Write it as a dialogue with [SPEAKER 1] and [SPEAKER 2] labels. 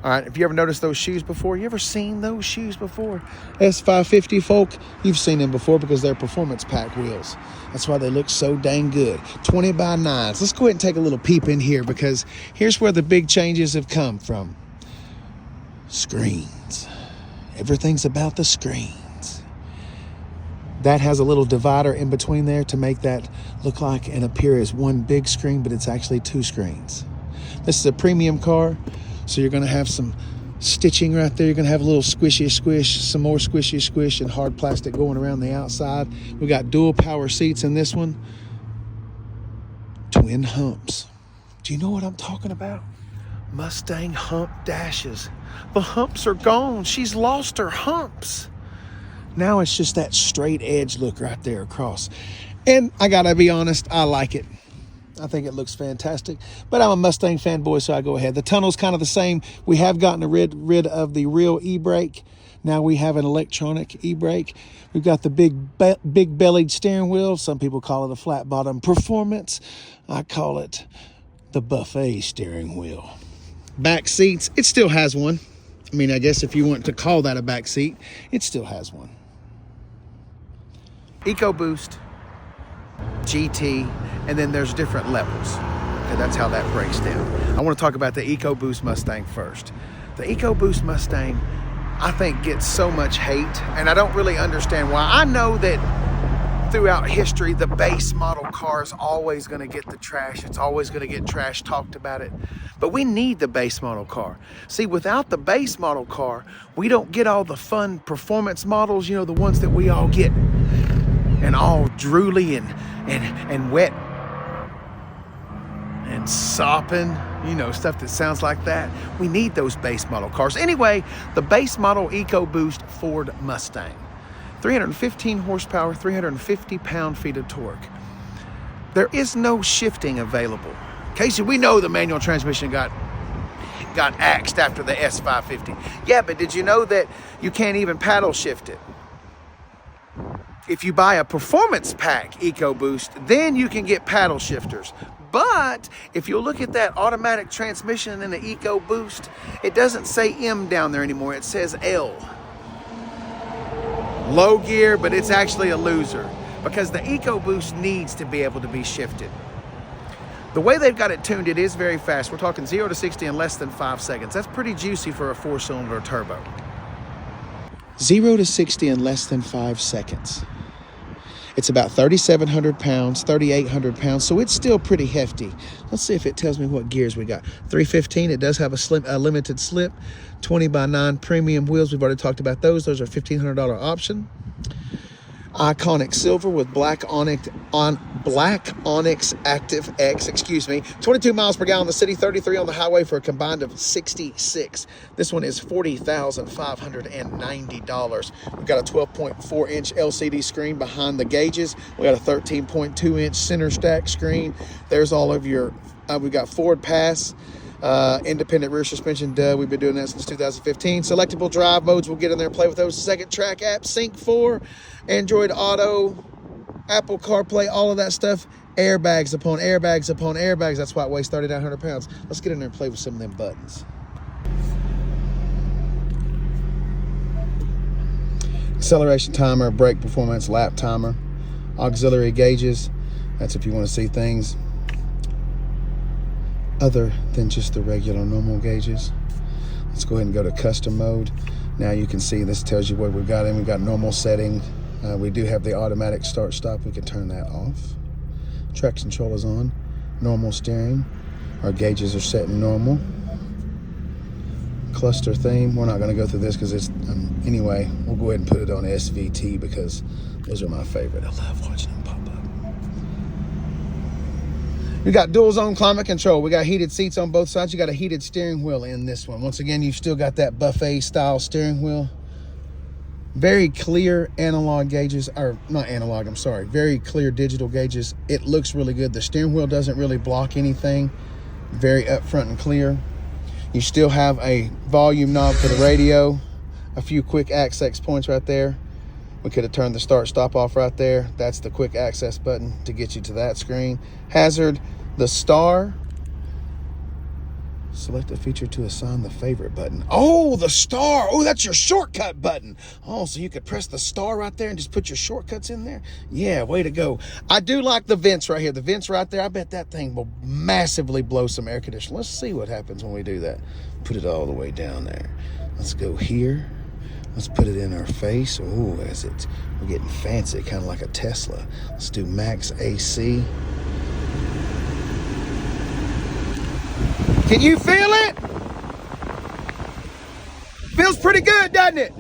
[SPEAKER 1] All right, have you ever noticed those shoes before? You ever seen those shoes before? S550 folk, you've seen them before because they're performance pack wheels. That's why they look so dang good. 20 by 9s. Let's go ahead and take a little peep in here because here's where the big changes have come from. Screens. Everything's about the screens. That has a little divider in between there to make that look like and appear as one big screen, but it's actually two screens. This is a premium car. So you're going to have some stitching right there. You're going to have a little squishy squish, some more squishy squish, and hard plastic going around the outside. We got dual power seats in this one. Twin humps. Do you know what I'm talking about? Mustang hump dashes. The humps are gone. She's lost her humps. Now it's just that straight edge look right there across. And I got to be honest, I like it. I think it looks fantastic, but I'm a Mustang fanboy, so I go ahead. The tunnel's kind of the same. We have gotten rid of the real e-brake. Now we have an electronic e-brake. We've got the big bellied steering wheel. Some people call it a flat bottom performance. I call it the buffet steering wheel. Back seats, it still has one. I mean, I guess if you want to call that a back seat, it still has one. Ecoboost, GT, and then there's different levels. Okay, that's how that breaks down. I want to talk about the Ecoboost Mustang first. The Ecoboost Mustang, I think, gets so much hate, and I don't really understand why. I know that throughout history, the base model car is always going to get the trash. It's always going to get trash talked about it. But we need the base model car. See, without the base model car, we don't get all the fun performance models, you know, the ones that we all get, and all drooly and wet and sopping, you know, stuff that sounds like that. We need those base model cars. Anyway, the base model EcoBoost Ford Mustang. 315 horsepower, 350 pound-feet of torque. There is no shifting available. Casey, we know the manual transmission got axed after the S550. Yeah, but did you know that you can't even paddle shift it? If you buy a performance pack EcoBoost, then you can get paddle shifters. But if you look at that automatic transmission in the EcoBoost, it doesn't say M down there anymore. It says L. Low gear, but it's actually a loser because the EcoBoost needs to be able to be shifted. The way they've got it tuned, it is very fast. We're talking 0 to 60 in less than 5 seconds. That's pretty juicy for a 4-cylinder turbo. 0 to 60 in less than 5 seconds. It's about 3,700 pounds, 3,800 pounds, so it's still pretty hefty. Let's see if it tells me what gears we got. 315, it does have a limited slip. 20 by 9 premium wheels, we've already talked about those. Those are $1,500 option. Iconic silver with black onyx active X, 22 miles per gallon in the city, 33 on the highway for a combined of 66. This one is $40,590. We've got a 12.4 inch LCD screen behind the gauges. We got a 13.2 inch center stack screen. There's all of your, we got Ford Pass, independent rear suspension, we've been doing that since 2015. Selectable drive modes, we'll get in there and play with those. Second track app, Sync 4, Android Auto, Apple CarPlay, all of that stuff. Airbags upon airbags upon airbags. That's why it weighs 3,900 pounds. Let's get in there and play with some of them buttons. Acceleration timer, brake performance, lap timer, auxiliary gauges. That's if you want to see things other than just the regular normal gauges. Let's go ahead and go to custom mode. Now you can see this tells you what we've got in. We've got normal setting. We do have the automatic start stop. We can turn that off. Traction control is on. Normal steering. Our gauges are set in normal. Cluster theme. We're not going to go through this because it's anyway. We'll go ahead and put it on SVT because those are my favorite. I love watching them pop up. We got dual zone climate control. We got heated seats on both sides. You got a heated steering wheel in this one. Once again, you've still got that buffet style steering wheel. Very clear analog gauges, or not analog, I'm sorry. Very clear digital gauges. It looks really good. The steering wheel doesn't really block anything. Very upfront and clear. You still have a volume knob for the radio. A few quick access points right there. We could have turned the start stop off right there. That's the quick access button to get you to that screen. Hazard, the star Select a feature to assign the favorite button. Oh, the star. Oh, that's your shortcut button. Oh, so you could press the star right there and just put your shortcuts in there? Yeah, way to go. I do like the vents right here. The vents right there, I bet that thing will massively blow some air conditioning. Let's see what happens when we do that. Put it all the way down there. Let's go here. Let's put it in our face. Oh, we're getting fancy, kind of like a Tesla. Let's do max AC. Can you feel it? Feels pretty good, doesn't it?